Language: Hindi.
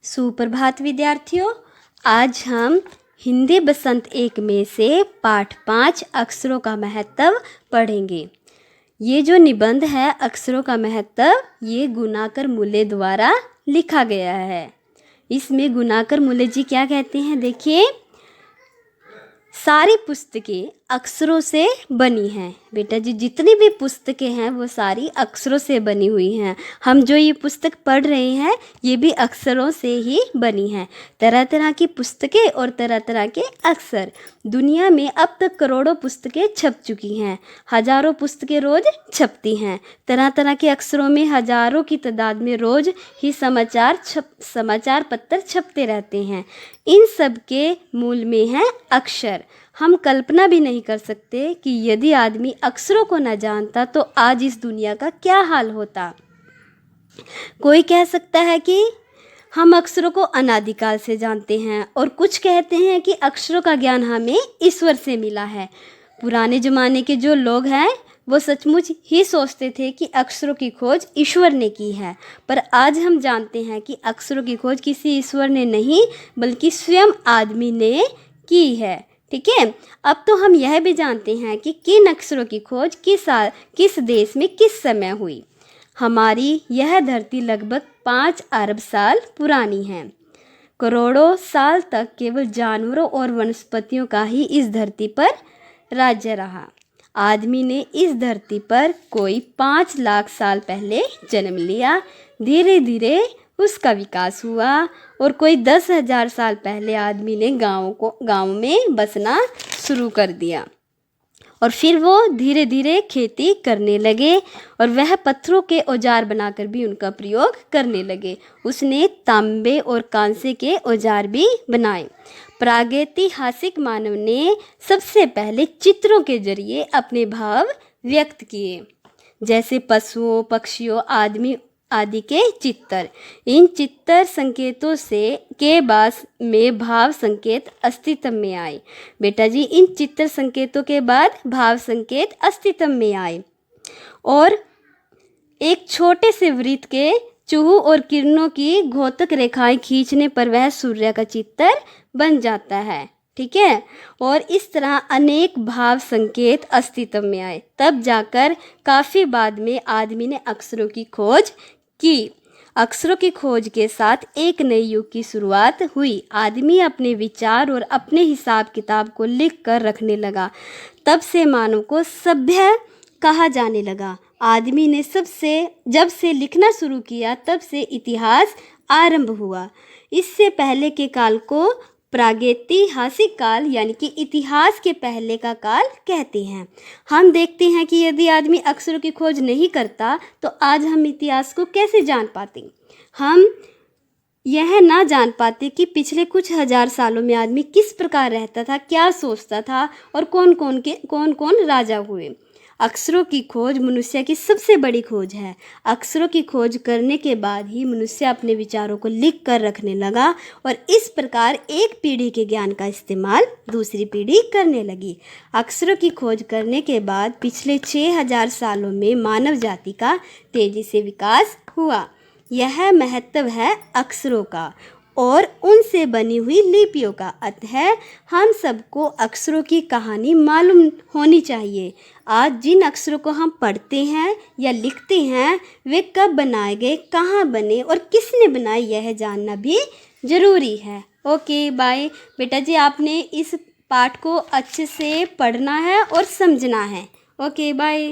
सुप्रभात विद्यार्थियों, आज हम हिंदी बसंत 1 में से पाठ 5 अक्षरों का महत्व पढ़ेंगे। ये जो निबंध है अक्षरों का महत्व, ये गुनाकर मुले द्वारा लिखा गया है। इसमें गुनाकर मुले जी क्या कहते हैं, देखिए, सारी पुस्तकें अक्षरों से बनी हैं। बेटा जी, जितनी भी पुस्तकें हैं वो सारी अक्षरों से बनी हुई हैं। हम जो ये पुस्तक पढ़ रहे हैं ये भी अक्षरों से ही बनी हैं। तरह तरह की पुस्तकें और तरह तरह के अक्षर। दुनिया में अब तक करोड़ों पुस्तकें छप चुकी हैं। हजारों पुस्तकें रोज छपती हैं। तरह तरह के अक्षरों में हजारों की तादाद में रोज ही समाचार पत्र छपते रहते हैं। इन सब के मूल में है अक्षर। हम कल्पना भी नहीं कर सकते कि यदि आदमी अक्षरों को न जानता तो आज इस दुनिया का क्या हाल होता। कोई कह सकता है कि हम अक्षरों को अनादिकाल से जानते हैं, और कुछ कहते हैं कि अक्षरों का ज्ञान हमें ईश्वर से मिला है। पुराने ज़माने के जो लोग हैं वो सचमुच ही सोचते थे कि अक्षरों की खोज ईश्वर ने की है, पर आज हम जानते हैं कि अक्षरों की खोज किसी ईश्वर ने नहीं बल्कि स्वयं आदमी ने की है। ठीक है, अब तो हम यह भी जानते हैं कि किन अक्षरों की खोज किस देश में किस समय हुई। हमारी यह धरती लगभग 5 अरब साल पुरानी है। करोड़ों साल तक केवल जानवरों और वनस्पतियों का ही इस धरती पर राज्य रहा। आदमी ने इस धरती पर कोई 5 लाख साल पहले जन्म लिया। धीरे धीरे उसका विकास हुआ और कोई 10,000 साल पहले आदमी ने गाँव में बसना शुरू कर दिया, और फिर वो धीरे धीरे खेती करने लगे और वह पत्थरों के औजार बनाकर भी उनका प्रयोग करने लगे। उसने तांबे और कांसे के औजार भी बनाए। प्रागैतिहासिक मानव ने सबसे पहले चित्रों के जरिए अपने भाव व्यक्त किए, जैसे पशुओं, पक्षियों, आदमी आदि के चित्र। इन चित्र संकेतों के बाद में भाव संकेत अस्तित्व में आए। बेटा जी, इन चित्र संकेतों के बाद भाव संकेत अस्तित्व में आए, और एक छोटे से वृत्त के चूहों और किरणों की घोतक रेखाएं खींचने पर वह सूर्य का चित्र बन जाता है। ठीक है, और इस तरह अनेक भाव संकेत अस्तित्व में आए। तब जाकर काफ़ी बाद में आदमी ने अक्षरों की खोज की। अक्षरों की खोज के साथ एक नए युग की शुरुआत हुई। आदमी अपने विचार और अपने हिसाब किताब को लिख कर रखने लगा। तब से मानव को सभ्य कहा जाने लगा। आदमी ने जब से लिखना शुरू किया तब से इतिहास आरंभ हुआ। इससे पहले के काल को प्रागैतिहासिक काल यानी कि इतिहास के पहले का काल कहते हैं। हम देखते हैं कि यदि आदमी अक्षरों की खोज नहीं करता तो आज हम इतिहास को कैसे जान पाते। हम यह ना जान पाते कि पिछले कुछ हजार सालों में आदमी किस प्रकार रहता था, क्या सोचता था, और कौन कौन राजा हुए। अक्षरों की खोज मनुष्य की सबसे बड़ी खोज है। अक्षरों की खोज करने के बाद ही मनुष्य अपने विचारों को लिख कर रखने लगा, और इस प्रकार एक पीढ़ी के ज्ञान का इस्तेमाल दूसरी पीढ़ी करने लगी। अक्षरों की खोज करने के बाद पिछले 6,000 सालों में मानव जाति का तेजी से विकास हुआ। यह महत्व है अक्षरों का और उनसे बनी हुई लिपियों का। अतः हम सबको अक्षरों की कहानी मालूम होनी चाहिए। आज जिन अक्षरों को हम पढ़ते हैं या लिखते हैं वे कब बनाए गए, कहाँ बने और किसने बनाए, यह जानना भी ज़रूरी है। Okay bye. बेटा जी, आपने इस पाठ को अच्छे से पढ़ना है और समझना है। Okay bye.